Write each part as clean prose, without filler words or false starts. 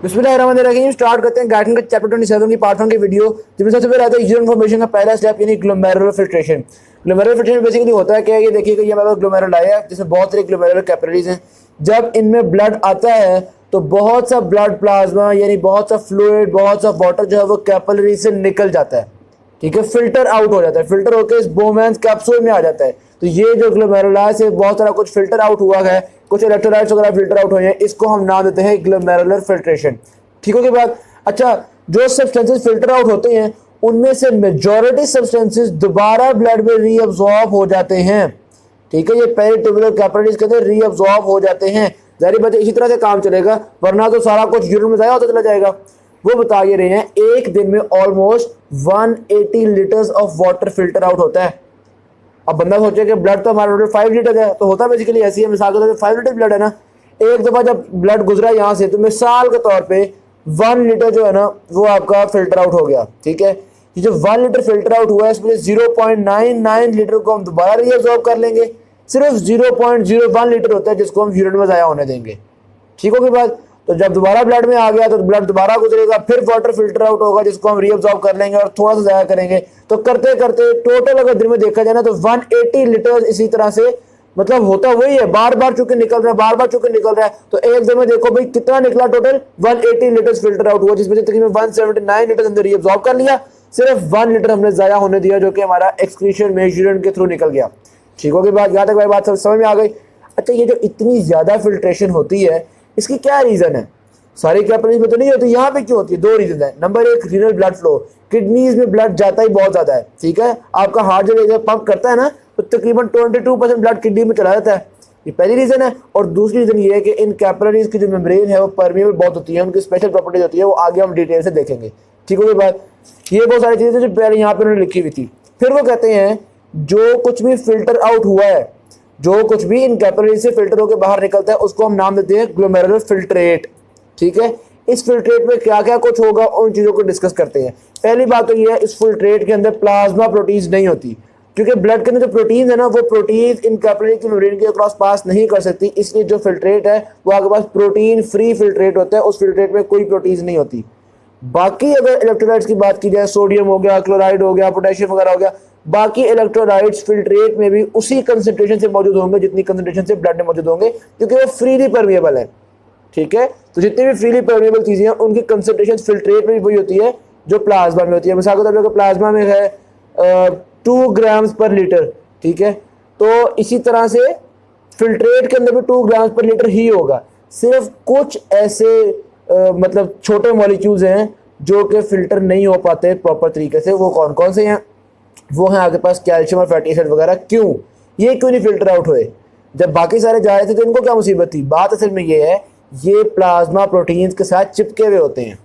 बिस्मिल्लाहिर्रहमानिर्रहीम। स्टार्ट करते हैं गाइडिंग का चैप्टर 27 की पार्ट 1 की वीडियो, जिसमें सबसे पहले आता है यूरिन फॉर्मेशन का पहला स्टेप यानी glomerular filtration. Glomerular filtration basically होता है क्या, ये देखिएगा ये हमारे पास ग्लोमेरुल आया है जिसमें बहुत सारे ग्लोमेरुलर कैपिलरीज हैं। जब इनमें ब्लड आता है तो बहुत सा ब्लड प्लाज्मा यानी बहुत सा फ्लूइड, बहुत सा वाटर जो है वो कैपिलरी से निकल जाता है, ठीक है, फिल्टर आउट हो जाता है। फिल्टर होकर इस बोमेंस कैप्सूल में आ जाता है। तो ये जो ग्लोमेरुला से बहुत सारा कुछ फिल्टर आउट हुआ है, कुछ इलेक्ट्रोलाइट्स वगैरह फिल्टर आउट हुए हैं, इसको हम नाम देते हैं ग्लोमेरुलर फिल्ट्रेशन। ठीक हो गई बात। अच्छा, जो सब्सटेंसेस फिल्टर आउट होते हैं उनमें से मेजॉरिटी सब्सटेंसेस दोबारा ब्लड में रीअब्सॉर्ब हो जाते हैं। ठीक है, ये पेरिट्यूबुलर कैपिलरीज के अंदर रीअब्सॉर्ब हो जाते हैं। जारी बात है, इसी तरह से काम चलेगा, वरना तो सारा कुछ यूरिन में जाया होता चला जाएगा। वो बता ये रहे हैं एक दिन में almost 180 litres of water filter out होता है। अब बंदा सोचे कि ब्लड तो हमारा टोटल 5 लीटर है, तो होता बेसिकली ऐसी है। मिसाल के तौर पे 5 लीटर ब्लड है ना, एक दफा जब ब्लड गुजरा यहाँ से तो मिसाल के तौर पे 1 लीटर जो है ना वो आपका फिल्टर आउट हो गया। ठीक है, ये जो 1 लीटर फिल्टर आउट हुआ है इसमें 0.99 लीटर को हम दोबारा रीअब्सॉर्ब कर लेंगे। सिर्फ 0.01 लीटर होता है जिसको हम यूरिन में जाया होने देंगे। ठीक होगी बात। तो जब दोबारा ब्लड में आ गया तो ब्लड दोबारा गुजरेगा, फिर वाटर फिल्टर आउट होगा जिसको हम रीअब्सॉर्ब कर लेंगे और थोड़ा सा जाया करेंगे। तो करते करते टोटल अगर दिन में देखा जाए ना तो 180 लीटर इसी तरह से मतलब होता वही है, बार बार चुके निकल रहा है, बार बार चुके निकल रहा है। तो एक दिन में देखो भाई कितना निकला, टोटल 180 लीटर फिल्टर आउट हुआ, जिसमें से तकरीबन 179 लीटर अंदर रीअब्सॉर्ब कर लिया। सिर्फ 1 लीटर हमने जाया होने दिया जो कि हमारा एक्सक्रीशन में यूरिन के थ्रू निकल गया। ठीक होगी बात, यहाँ तक भाई बात समझ में आ गई। अच्छा, ये जो इतनी ज्यादा फिल्ट्रेशन होती है इसकी क्या रीजन है? सारी कैपिलरीज में तो नहीं होती, यहाँ पे क्यों होती है? 2 रीजन है। Number 1, renal blood flow. Kidneys में ब्लड जाता ही बहुत ज्यादा है। ठीक है, आपका हार्ट जब पंप करता है ना तो तकरीबन 22% ब्लड किडनी में चला जाता है। ये पहली रीजन है। और दूसरी रीजन ये है कि इन कैपिलरीज की जो मेम्ब्रेन है वो परमिएबल बहुत होती है, उनकी स्पेशल प्रॉपर्टीज होती है, वो आगे हम डिटेल से देखेंगे। ठीक होगी बात। ये बहुत सारी चीजें जो पहले यहाँ पे उन्होंने लिखी हुई थी। फिर वो कहते हैं जो कुछ भी फिल्टर आउट हुआ है, जो कुछ भी इन कैपिलरीज से फिल्टर होकर बाहर निकलता है उसको हम नाम देते हैं ग्लोमेरुलर फिल्ट्रेट। ठीक है, इस फिल्ट्रेट में क्या क्या कुछ होगा उन चीजों को डिस्कस करते हैं। पहली बात तो ये है, इस फिल्ट्रेट के अंदर प्लाज्मा प्रोटीन्स नहीं होती, क्योंकि ब्लड के अंदर जो प्रोटीन है ना वो प्रोटीन इन कैपिलरी की मेम्ब्रेन के अक्रॉस पास नहीं कर सकती। इसलिए जो फिल्ट्रेट है वो आपके पास प्रोटीन फ्री फिल्ट्रेट होता है, उस फिल्ट्रेट में कोई प्रोटीन नहीं होती। बाकी अगर इलेक्ट्रोलाइट्स की बात की जाए, सोडियम हो गया, क्लोराइड हो गया, पोटेशियम वगैरह हो गया, बाकी इलेक्ट्रोलाइट्स फिल्ट्रेट में भी उसी कंसंट्रेशन से मौजूद होंगे जितनी कंसंट्रेशन से ब्लड में मौजूद होंगे, क्योंकि वो फ्रीली परमिएबल है। ठीक है, तो जितनी भी फ्रीली परमिएबल चीजें हैं उनकी कंसंट्रेशन फिल्ट्रेट में भी वही होती है जो प्लाज्मा में होती है। मिसाल के तौर पर प्लाज्मा में है 2 ग्राम्स पर लीटर। ठीक है, तो इसी तरह से फिल्ट्रेट के अंदर भी 2 ग्राम्स पर लीटर ही होगा। सिर्फ कुछ ऐसे मतलब छोटे मॉलिक्यूल्स हैं जो कि फिल्टर नहीं हो पाते प्रॉपर तरीके से। वो कौन कौन से हैं? वो हैं आपके पास कैल्शियम और फैटी एसिड वगैरह। क्यों ये क्यों नहीं फिल्टर आउट हुए? जब बाकी सारे जा रहे थे तो इनको क्या मुसीबत थी? बात असल में ये है, ये प्लाज्मा प्रोटीन्स के साथ चिपके हुए होते हैं।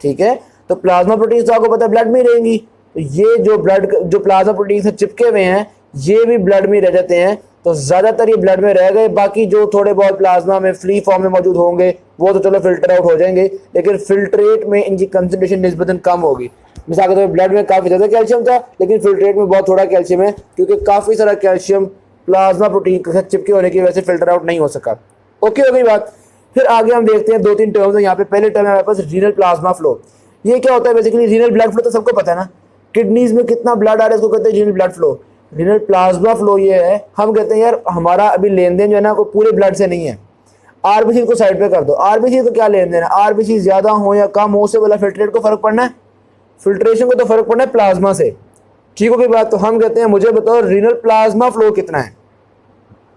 ठीक है, तो प्लाज्मा प्रोटीन्स तो आपको पता है ब्लड में रहेंगी, तो ये जो प्लाज्मा प्रोटीन से चिपके हुए हैं ये भी ब्लड में रह जाते हैं। तो ज्यादातर ये ब्लड में रह गए, बाकी जो थोड़े बहुत प्लाज्मा में फ्री फॉर्म में मौजूद होंगे वो तो चलो फिल्टर आउट हो जाएंगे, लेकिन फिल्ट्रेट में इनकी कंसंट्रेशन निस्बतन कम होगी। मिसाल के तौर पर ब्लड में काफी ज्यादा कैल्शियम था लेकिन फिल्ट्रेट में बहुत थोड़ा कैल्शियम है, क्योंकि काफी सारा कैल्शियम प्लाज्मा प्रोटीन के साथ चिपके होने की वजह से फिल्टर आउट नहीं हो सका। ओके हो गई बात। फिर आगे हम देखते हैं 2-3 टर्म्स है यहाँ पे। पहले टर्म है हमारे पास रीनल प्लाज्मा फ्लो। ये क्या होता है? बेसिकली रीनल ब्लड फ्लो तो सबको पता है ना, किडनीज में कितना ब्लड आ रहा है इसको कहते हैं renal blood flow. Renal plasma flow ये है, हम कहते हैं यार हमारा अभी लेन देन जो है ना वो पूरे ब्लड से नहीं है। आरबीसी को साइड पे कर दो, आरबीसी तो क्या लेन देन है? आरबीसी ज्यादा हो या कम हो से बोला फिल्ट्रेट को फर्क पड़ना है, फिल्ट्रेशन को तो फर्क पड़ना है प्लाज्मा से। ठीक हो गई बात। तो हम कहते हैं मुझे बताओ रीनल प्लाज्मा फ्लो कितना है।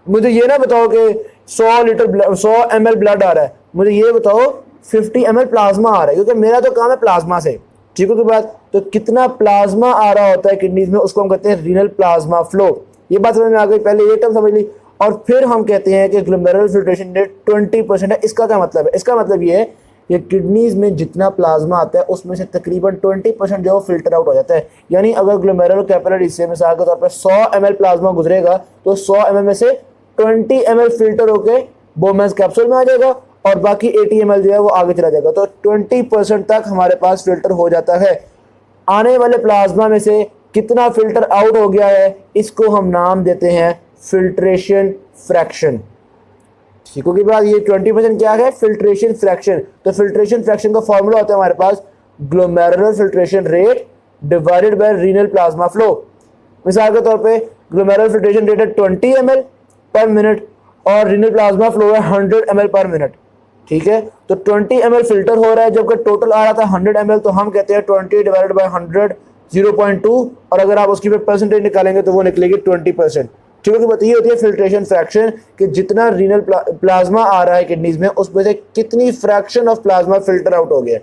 मुझे ये ना बताओ कि 100 ml ब्लड आ रहा है, मुझे ये बताओ 50 ml प्लाज्मा आ रहा है, क्योंकि मेरा तो काम है प्लाज्मा से। ठीक है की बात। तो कितना प्लाज्मा आ रहा होता है किडनीज में उसको हम कहते हैं रीनल प्लाज्मा फ्लो। ये बात समझ में आ गई, पहले ये टर्म समझ ली। और फिर हम कहते हैं कि ग्लोमेरुलर फिल्ट्रेशन रेट 20% है। इसका क्या मतलब है? इसका मतलब ये है कि किडनीज में जितना प्लाज्मा आता है उसमें से तकरीबन 20% जो फिल्टर आउट हो जाता है। यानी अगर ग्लोमेरुलर कैपिलरी से मिसाल के तौर पर 100 ml प्लाज्मा गुजरेगा तो 100 ml में से 20 ml फिल्टर होके बोमेंस कैप्सूल में आ जाएगा और बाकी 80 ml जो है वो आगे चला जाएगा। तो 20% तक हमारे पास फिल्टर हो जाता है। आने वाले प्लाज्मा में से कितना फिल्टर आउट हो गया है इसको हम नाम देते हैं फिल्ट्रेशन फ्रैक्शन। ठीक होगी बात। ये 20% क्या है, फिल्ट्रेशन फ्रैक्शन। तो फिल्ट्रेशन फ्रैक्शन का फॉर्मूला होता है हमारे पास glomerular filtration rate divided by renal plasma flow. मिसाल के तौर पे ग्लोमेरुलर फिल्ट्रेशन रेट है 20 ml पर मिनट और रीनल प्लाज्मा फ्लो है 100 ml पर मिनट। ठीक है, तो 20 ml फिल्टर हो रहा है जबकि टोटल आ रहा था 100 ml, तो हम कहते हैं 20 डिवाइडेड बाय 100 0.2, और अगर आप उसकी परसेंटेज निकालेंगे तो वो निकलेगी 20%। ठीक है, बताइए होती है फिल्ट्रेशन फ्रैक्शन कि जितना रीनल प्लाज्मा आ रहा है किडनीज में उसमें से कितनी fraction of plasma filter out हो गया।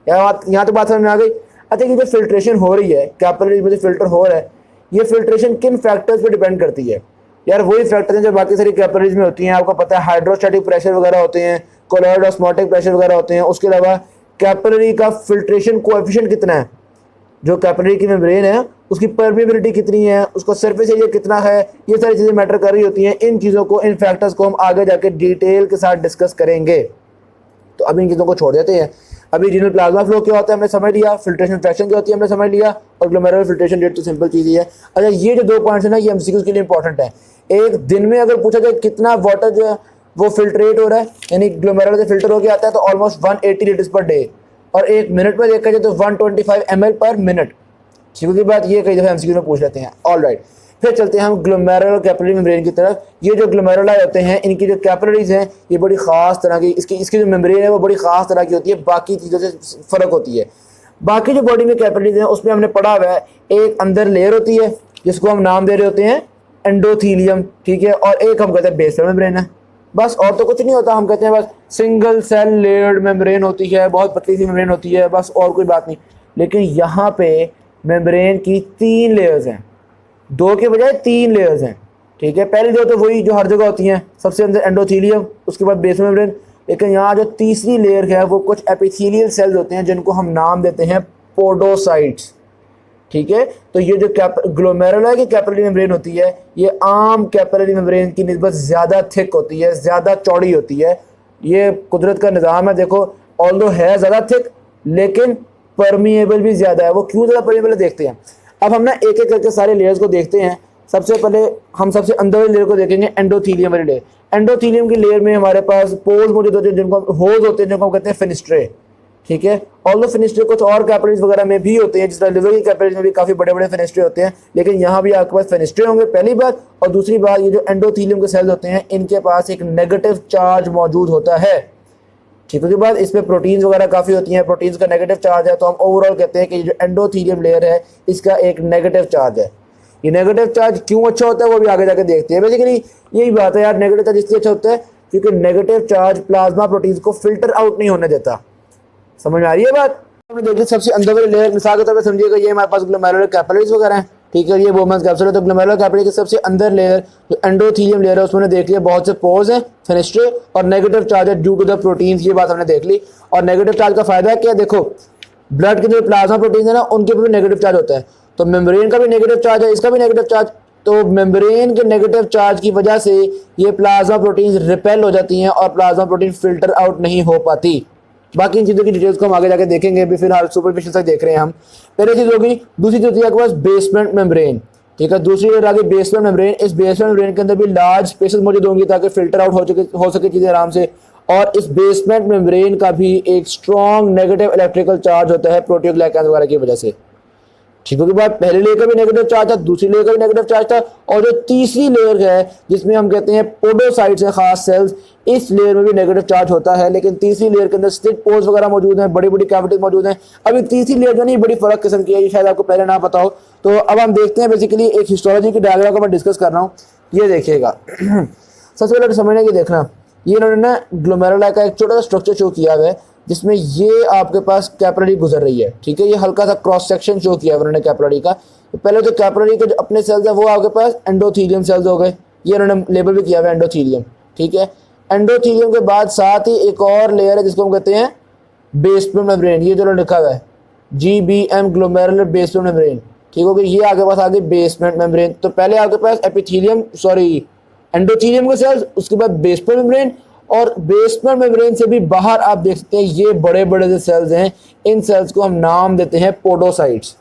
यहाँ तो बात समझ में आ गई। अच्छा, ये जो फिल्ट्रेशन हो रही है, कैपिलरीज में जो फिल्टर हो रहा है, ये फिल्ट्रेशन किन फैक्टर्स पे डिपेंड करती है? यार वही फैक्टर हैं जो बाकी सारी कैपिलरीज में होती हैं। आपको पता है हाइड्रोस्टैटिक प्रेशर वगैरह होते हैं, कोलॉइड ऑस्मोटिक प्रेशर वगैरह होते हैं। उसके अलावा कैपिलरी का फिल्ट्रेशन कोएफिशिएंट कितना है, जो कैपिलरी की मेम्ब्रेन है उसकी परमेबिलिटी कितनी है, उसका सरफेस एरिया कितना है, ये सारी चीज़ें मैटर कर रही होती हैं। इन चीज़ों को, इन फैक्टर्स को हम आगे जाके डिटेल के साथ डिस्कस करेंगे। तो अभी इन चीज़ों को छोड़ देते हैं। अभी रीनल प्लाज्मा फ्लो क्या होता है हमने समझ लिया, फिल्ट्रेशन फ्रैक्शन क्या होती है हमने समझ लिया, और ग्लोमेरुलर फिल्ट्रेशन रेट तो सिंपल चीज़ ही है। अच्छा, ये जो 2 पॉइंट्स है ना, ये एमसीक्यूज के लिए इंपॉर्टेंट है। एक दिन में अगर पूछा जाए कितना वाटर जो है वो फिल्ट्रेट हो रहा है, यानी ग्लोमेरुलर से फिल्टर होकर आता है, तो ऑलमोस्ट 180 लीटर्स पर डे, और एक मिनट में देखा जाए तो 125 ml पर मिनट। ठीक है, बात ये कई दफ़ा एमसीक्यू में पूछ लेते हैं। ऑल राइट, फिर चलते हैं हम ग्लोमेरुलर कैपिलरी मेम्ब्रेन की तरफ। ये जो ग्लोमेरुलाई होते हैं, इनकी जो कैपिलरीज हैं ये बड़ी ख़ास तरह की, इसकी जो मेम्ब्रेन है वो बड़ी ख़ास तरह की होती है, बाकी चीज़ों से फ़र्क होती है। बाकी जो बॉडी में कैपिलरीज हैं उसमें हमने पढ़ा हुआ है, एक अंदर लेयर होती है जिसको हम नाम दे रहे होते हैं एंडोथीलियम, ठीक है, और एक हम कहते हैं बेसल मेम्ब्रेन है। बस और तो कुछ नहीं होता, हम कहते हैं बस सिंगल सेल लेयर्ड मेम्ब्रेन होती है, बहुत पतली सी मेम्ब्रेन होती है, बस और कोई बात नहीं। लेकिन यहाँ पे मेम्ब्रेन की 3 लेयर्स हैं, 2 के बजाय 3 लेयर्स हैं। ठीक है, पहली 2 तो वही जो हर जगह होती हैं, सबसे अंदर एंडोथीलियम, उसके बाद बेसल मेम्ब्रेन। लेकिन यहाँ जो तीसरी लेयर है वो कुछ एपिथेलियल सेल्स होते हैं जिनको हम नाम देते हैं पोडोसाइट्स। ठीक है, तो ये जो ग्लोमेरुलाई की कैपिलरी मेम्ब्रेन होती है ये आम कैपिलरी मेम्ब्रेन की निस्बत ज़्यादा थिक होती है, ज़्यादा चौड़ी होती है। ये कुदरत का निज़ाम है। देखो, ऑल्दो है ज़्यादा थिक लेकिन परमिएबल भी ज़्यादा है। वो क्यों ज़्यादा परमिएबल है देखते हैं। अब हम ना एक एक करके सारे लेयर्स को देखते हैं। सबसे पहले हम सबसे अंदर वाली लेयर को देखेंगे, एंडोथीलियम वाली लेयर। एंडोथीलियम की लेयर में हमारे पास पोर्स मौजूद होते हैं जिनको होल्स होते हैं, जिनको हम कहते हैं फेनिस्ट्रे। ठीक है, ऑल्दो फेनिस्ट्रे कुछ और कैपिलरीज वगैरह में भी होते हैं, जिस तरह लिवर की कैपिलरीज में भी काफ़ी बड़े बड़े फेनिस्ट्रे होते हैं, लेकिन यहाँ भी आपके पास फेनिस्ट्रे होंगे, पहली बात। और दूसरी बात, ये जो एंडोथीलियम के सेल्स होते हैं इनके पास एक नेगेटिव चार्ज मौजूद होता है। ठीक है, के बाद इसमें प्रोटीन्स वगैरह काफ़ी होती हैं, प्रोटीन्स का नेगेटिव चार्ज है, तो हम ओवरऑल कहते हैं कि जो एंडोथीलियम लेयर है इसका एक नेगेटिव चार्ज है। ये नेगेटिव चार्ज क्यों अच्छा होता है वो भी आगे जाके देखते हैं। बेसिकली यही बात है यार, नेगेटिव चार्ज इसलिए अच्छा होता है क्योंकि नेगेटिव चार्ज प्लाज्मा प्रोटीन्स को फिल्टर आउट नहीं होने देता। समझ में आ रही है बात? हमने देखी सबसे अंदर वाली लेयर, मिसाल के तौर पर समझिएगा ये हमारे पास ग्लोमेरुलर कैपिलरीज वगैरह हैं। ठीक है, ये बोमन्स कैप्सूल है, तो ग्लोमेरुलर कैपिलरी के सबसे अंदर लेयर जो एंडोथीलियम लेयर है उसमें देख लिया बहुत से पोर्स हैं, फेनिस्ट्रे, और नेगेटिव चार्ज है ड्यू टू द प्रोटीन्स। ये बात हमने देख ली। और नेगेटिव चार्ज का फायदा क्या है, देखो ब्लड के जो प्लाज्मा प्रोटीन है ना उनके भी नेगेटिव चार्ज होता है, तो मेम्ब्रेन का भी नेगेटिव चार्ज है, इसका भी नेगेटिव चार्ज। तो मेम्ब्रेन के नेगेटिव चार्ज की वजह से ये प्लाज्मा प्रोटीन रिपेल हो जाती हैं और प्लाज्मा प्रोटीन फिल्टर आउट नहीं हो पाती। बाकी इन चीज़ों की डिटेल्स को हम आगे जाके देखेंगे, अभी फिलहाल सुपरफिशियल तक देख रहे हैं हम। पहले चीज़ होगी, दूसरी चीज़ होती है आपके पास बेसमेंट मेम्ब्रेन। ठीक है, दूसरी लेयर आगे बेसमेंट मेम्ब्रेन। इस बेसमेंट मेम्ब्रेन के अंदर भी लार्ज स्पेसेस मौजूद होंगी ताकि फिल्टर आउट हो सके चीज़ें आराम से। और इस बेसमेंट मेम्ब्रेन का भी एक स्ट्रॉन्ग नेगेटिव इलेक्ट्रिकल चार्ज होता है प्रोटीओग्लाइकान वगैरह की वजह से। ठीक है, के बाद पहली लेयर का भी नेगेटिव चार्ज था, दूसरी लेयर का भी नेगेटिव चार्ज था, और जो तीसरी लेयर है जिसमें हम कहते हैं पोडोसाइट्स हैं, खास सेल्स, इस लेयर में भी नेगेटिव चार्ज होता है। लेकिन तीसरी लेयर के अंदर स्लिट पोर्स वगैरह मौजूद हैं, बड़ी बड़ी कैविटीज मौजूद हैं। अभी तीसरी लेयर जो नहीं बड़ी फर्क किस्म की है, ये शायद आपको पहले ना पता हो। तो अब हम देखते हैं, बेसिकली एक हिस्टोलॉजी की डायग्राम को मैं डिस्कस कर रहा हूँ, ये देखिएगा। सबसे पहले समझने की देखना, ये इन्होंने ना ग्लोमेरुलाई का एक छोटा सा स्ट्रक्चर शो किया हुआ है जिसमें ये आपके पास कैपिलरी गुजर रही है। ठीक है, ये हल्का सा क्रॉस सेक्शन शो किया है उन्होंने कैपिलरी का। तो पहले तो कैपिलरी के जो अपने सेल्स हैं वो आपके पास एंडोथीलियम सेल्स हो गए, ये उन्होंने लेबल भी किया हुआ है एंडोथीलियम। ठीक है, एंडोथीलियम के बाद साथ ही एक और लेयर है जिसको हम कहते हैं बेसमेंट मेम्ब्रेन, ये जो लिखा हुआ है GBM ग्लोमेरुलर बेसमेंट मेम्ब्रेन। ठीक हो गई, ये आगे पास आगे बेसमेंट मेम्ब्रेन। तो पहले आपके पास एंडोथीलियम के सेल्स, उसके बाद बेसमेंट मेम्ब्रेन, और बेसमेंट मेम्ब्रेन से भी बाहर आप देख सकते हैं ये बड़े बड़े जो सेल्स हैं, इन सेल्स को हम नाम देते हैं पोडोसाइट्स।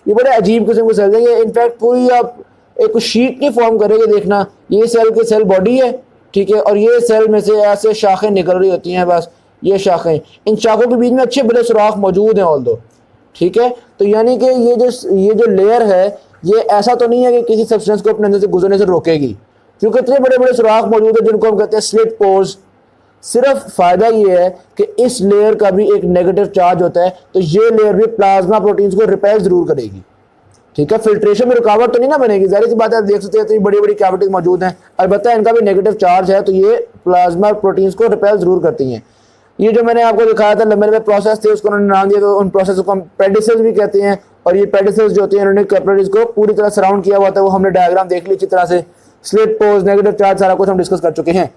ये बड़े अजीब किस्म के सेल्स हैं, ये इनफैक्ट पूरी आप एक शीट नहीं फॉर्म करेंगे। देखना, ये सेल के सेल बॉडी है, ठीक है, और ये सेल में से ऐसे शाखें निकल रही होती हैं, बस ये शाखें, इन शाखों के बीच में अच्छे बड़े सुराख मौजूद हैं ऑल दो, ठीक है। तो यानी कि ये जो लेयर है ये ऐसा तो नहीं है कि किसी सब्सटेंस को अपने अंदर से गुजरने से रोकेगी, क्योंकि इतने बड़े बड़े सुराख मौजूद है जिनको हम कहते हैं स्लिट पोर्स। सिर्फ फायदा ये है कि इस लेयर का भी एक नेगेटिव चार्ज होता है, तो ये लेयर भी प्लाज्मा प्रोटीन्स को रिपेल जरूर करेगी, ठीक है। फिल्ट्रेशन में रुकावट तो नहीं ना बनेगी, जाहिर सी बात है, आप देख सकते हैं तो बड़ी बड़ी कैविटीज मौजूद हैं, अलबत्ता इनका भी नेगेटिव चार्ज है, तो ये प्लाज्मा प्रोटीन्स को रिपेल जरूर करती हैं। ये जो मैंने आपको दिखाया था लंबे लंबे प्रोसेस थे, उसको उन्होंने नाम दिया, तो उन प्रोसेस को हम पेडिसेल्स भी कहते हैं। और ये पेडिसेल्स जो होते हैं इन्होंने कैपिलरीज को पूरी तरह सराउंड किया हुआ था, वो हमने डायग्राम देख ली अच्छी तरह से, स्लिट पोर्स, नेगेटिव चार्ज, सारा कुछ हम डिस्कस कर चुके हैं।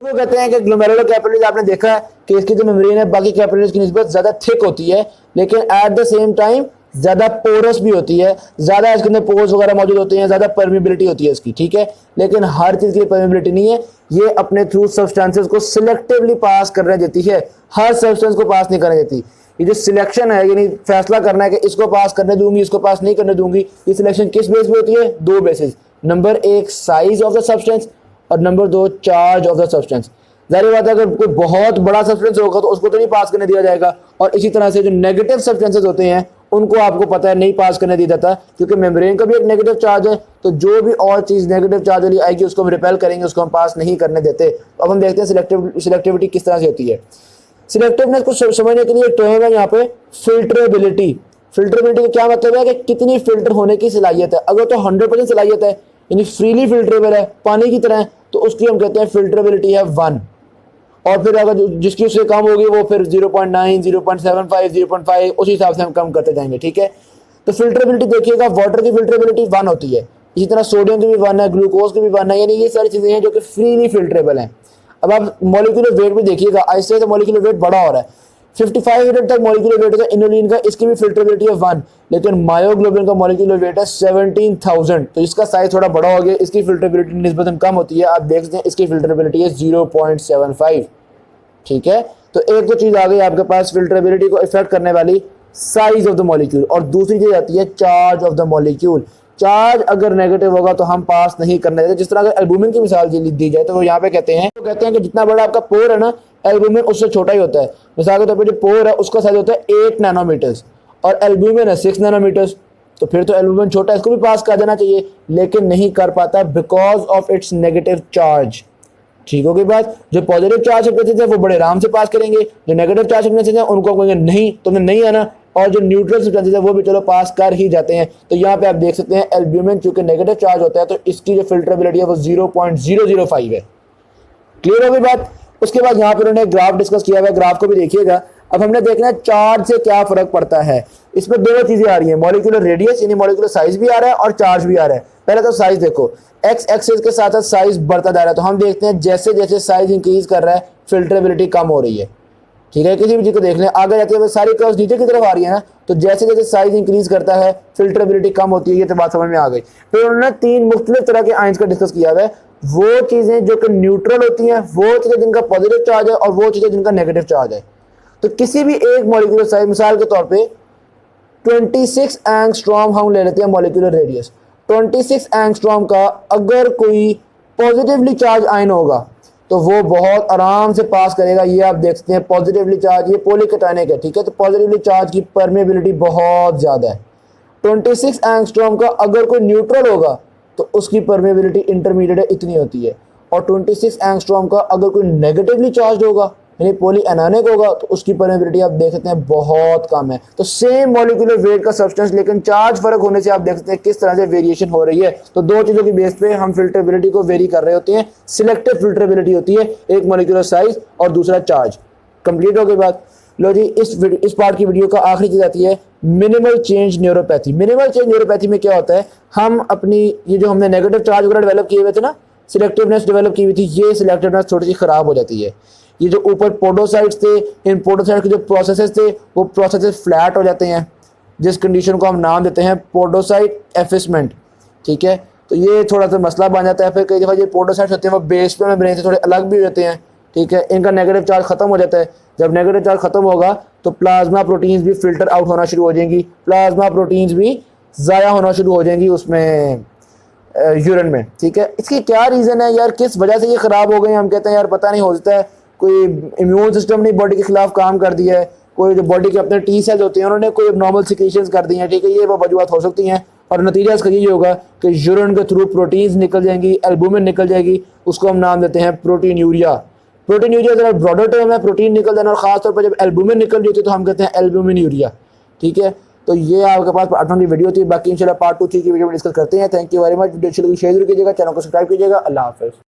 वो कहते हैं कि ग्लोमेरुलर कैपिलरीज आपने देखा है कि इसकी जो मेम्ब्रेन है बाकी कैपिलरीज की निस्बत ज्यादा थिक होती है, लेकिन एट द सेम टाइम ज्यादा पोरस भी होती है, ज्यादा इसके अंदर पोर्स वगैरह मौजूद होते हैं, ज्यादा परमिबिलिटी होती है इसकी, ठीक है। लेकिन हर चीज की परमिबिलिटी नहीं है, ये अपने थ्रू सब्सटेंसेस को सिलेक्टिवली पास करने देती है, हर सब्सटेंस को पास नहीं करने देती। ये जो सिलेक्शन है, यानी फैसला करना है कि इसको पास करने दूंगी, इसको पास नहीं करने दूंगी, ये सिलेक्शन किस बेस पे होती है? दो बेसिस, नंबर एक साइज ऑफ द सब्सटेंस और नंबर दो चार्ज ऑफ द सब्सटेंस। जाहिर बात है अगर कोई बहुत बड़ा सब्सटेंस होगा तो उसको तो नहीं पास करने दिया जाएगा, और इसी तरह से जो नेगेटिव सब्सटेंसेस होते हैं उनको आपको पता है नहीं पास करने दिया जाता, क्योंकि मेम्ब्रेन का भी एक नेगेटिव चार्ज है, तो जो भी और चीज नेगेटिव चार्ज वाली आएगी उसको हम रिपेल करेंगे, उसको हम पास नहीं करने देते। तो अब हम देखते हैं सिलेक्टिविटी किस तरह से होती है। सिलेक्टिवनेस को समझने के लिए एक टर्म है यहाँ पे फिल्टरेबिलिटी। फिल्टरेबिलिटी का क्या मतलब है कि कितनी फिल्टर होने की सलाहियत है। अगर तो 100% सलाहियत है, यानी फ्रीली फिल्टरेबल है, पानी की तरह, तो उसकी हम कहते हैं फिल्टरेबिलिटी है 1। और फिर अगर जिसकी उससे कम होगी वो फिर 0.9, 0.75, 0.5 उसी हिसाब से हम कम करते जाएंगे, ठीक है। तो फिल्टरेबिलिटी देखिएगा, वाटर की फिल्टरेबिलिटी 1 होती है, इसी तरह सोडियम की भी 1 है, ग्लूकोज की भी 1 है, यानी ये सारी चीजें हैं जो कि फ्रीली फिल्टरेबल हैं। अब आप मॉलिक्यूलर वेट भी देखिएगा, ऐसे तो मॉलिक्यूलर वेट बड़ा हो रहा है, 55 यूनिट तक मॉलिक्यूलर वेट है इनोलिन का, इसकी भी फिल्टरेबिलिटी है 1, लेकिन मायोग्लोबिन का मॉलिक्यूलर वेट है 17,000, तो इसका साइज थोड़ा बड़ा हो गया, इसकी फिल्टरेबिलिटी निस्बतन कम होती है। आप देख सकते हैं इसकी फिल्टरेबिलिटी है 0.75, ठीक है। तो एक तो चीज आ गई आपके पास फिल्टरेबिलिटी को इफेक्ट करने वाली, साइज ऑफ द मॉलिक्यूल, और दूसरी चीज आती है charge of the molecule. Charge अगर नेगेटिव होगा तो हम पास नहीं करने देते। जिस तरह अगर एल्बुमिन की मिसाल दी जाए तो वो यहाँ पे कहते हैं कि जितना बड़ा आपका पोर है ना, एल्बुमिन उससे छोटा ही होता है। मिसाल के तौर पर जो पोर है उसका साइज होता है 8 नैनोमीटर्स और एल्बुमिन है 6 नैनोमीटर्स, तो फिर तो एल्बुमिन छोटा है, इसको भी पास कर देना चाहिए, लेकिन नहीं कर पाता because of its negative charge. ठीक होगी बात। जो पॉजिटिव चार्ज सब्सटेंसेस है वो बड़े आराम से पास करेंगे, जो नेगेटिव चार्ज सब्सटेंसेस है उनको कहेंगे नहीं, तुम्हें नहीं आना, और जो न्यूट्रल सब्सटेंसेस है वो भी चलो पास कर ही जाते हैं। तो यहाँ पे आप देख सकते हैं एल्ब्यूमिन चूंकि नेगेटिव चार्ज होता है तो इसकी जो फिल्टरेबिलिटी है वो 0.005 है। क्लियर होगी बात। उसके बाद यहाँ पर उन्होंने ग्राफ डिस्कस किया हुआ, ग्राफ को भी देखिएगा। अब हमने देखना है चार्ज से क्या फर्क पड़ता है। इसमें दो चीजें आ रही हैं, मॉलिक्यूलर रेडियस यानी मॉलिक्यूलर साइज भी आ रहा है और चार्ज भी आ रहा है। पहले तो साइज देखो, एक्स एक्सिस के साथ साथ साइज बढ़ता जा रहा है, तो हम देखते हैं जैसे जैसे साइज इंक्रीज कर रहा है फिल्टरेबिलिटी कम हो रही है। ठीक है, किसी भी चीज को देख लें, आगे जाते हुए सारी कर्व्स नीचे की तरफ आ रही है ना, तो जैसे जैसे साइज इंक्रीज करता है फिल्टरेबिलिटी कम होती है। ये तो बात समझ में आ गई। फिर उन्होंने 3 मुख्तलिफ तरह के आयंस का डिस्कस किया है, वो चीजें जो कि न्यूट्रल होती हैं, वो चीजें जिनका पॉजिटिव चार्ज है और वो चीजें जिनका नेगेटिव चार्ज है। तो किसी भी एक मॉलिक्यूलर साइज, मिसाल के तौर पे 26 एंगस्ट्रॉम हम ले लेते हैं मॉलिक्यूलर रेडियस। 26 एंगस्ट्रॉम का अगर कोई पॉजिटिवली चार्ज आयन होगा तो वो बहुत आराम से पास करेगा। ये आप देख सकते हैं पॉजिटिवली चार्ज, ये पॉलीकेटायनिक है, ठीक है। तो पॉजिटिवली चार्ज की परमेबिलिटी बहुत ज्यादा है। 26 एंगस्ट्रॉम का अगर कोई न्यूट्रल होगा तो उसकी परमेबिलिटी इंटरमीडिएट है, इतनी होती है। और 26 एंगस्ट्रॉम का अगर कोई नेगेटिवली चार्ज होगा यानी पॉली एनायनिक होगा तो उसकी परमेबिलिटी आप देख सकते हैं बहुत कम है। तो सेम मॉलिक्यूलर वेट का सब्सटेंस, लेकिन चार्ज फर्क होने से आप देख सकते हैं किस तरह से वेरिएशन हो रही है। तो दो चीजों की बेस पे हम फिल्टरेबिलिटी को वेरी कर रहे होते हैं। सिलेक्टिव फिल्टरेबिलिटी होती है, एक मॉलिक्यूलर साइज और दूसरा चार्ज। कंप्लीट हो गई बात। लो जी, इस पार्ट की वीडियो का आखिरी चीज आती है minimal change neuropathy. Minimal change neuropathy में क्या होता है, हम अपनी ये जो हमने नेगेटिव चार्ज वगैरह डेवलप किए हुए थे ना, सिलेक्टिवनेस डेवलप की हुई थी, ये सिलेक्टिवनेस थोड़ी सी खराब हो जाती है। ये जो ऊपर पोडोसाइट्स थे, इन पोडोसाइट्स के जो प्रोसेसेस थे वो प्रोसेसेस फ्लैट हो जाते हैं, जिस कंडीशन को हम नाम देते हैं पोडोसाइट एफिसमेंट। ठीक है, तो ये थोड़ा सा मसला बन जाता है। फिर कई दफ़ा ये पोडोसाइट्स होते हैं वो बेस पे मेम्ब्रेन से थोड़े अलग भी होते हैं। ठीक है, इनका नेगेटिव चार्ज खत्म हो जाता है। जब नेगेटिव चार्ज खत्म होगा तो प्लाज्मा प्रोटीन्स भी फिल्टर आउट होना शुरू हो जाएंगी, प्लाज्मा प्रोटीन्स भी ज़ाया होना शुरू हो जाएंगी उसमें। यूरिन में, ठीक है। इसकी क्या रीज़न है यार, किस वजह से ये ख़राब हो गए? हम कहते हैं यार पता नहीं, हो सकता है कोई इम्यून सिस्टम ने बॉडी के खिलाफ काम कर दिया है, कोई जो बॉडी के अपने टी सेल्स होते हैं उन्होंने कोई नॉर्मल सिक्रीशंस कर दी हैं, ठीक है। ये वो वजूहत हो सकती हैं और नतीजा इसका ये होगा कि यूरिन के थ्रू प्रोटीन्स निकल जाएंगी, एल्बुमिन निकल जाएगी, उसको हम नाम देते हैं प्रोटीन यूरिया। प्रोटीन यूरिया ज़रा ब्रॉडर टर्म है, प्रोटीन निकल जाना, और ख़ासतौर पर जब एल्बुमिन निकल जाती है तो हम कहते हैं एल्बुमिन यूरिया, ठीक है। तो ये आपके पास पार्ट 1 की वीडियो थी, बाकी इंशाल्लाह पार्ट 2 3 की वीडियो में डिस्कस करते हैं। Thank you very much. Video अच्छी लगी शेयर कीजिएगा, चैनल को सब्सक्राइब कीजिएगा। अल्लाह हाफ़िज़।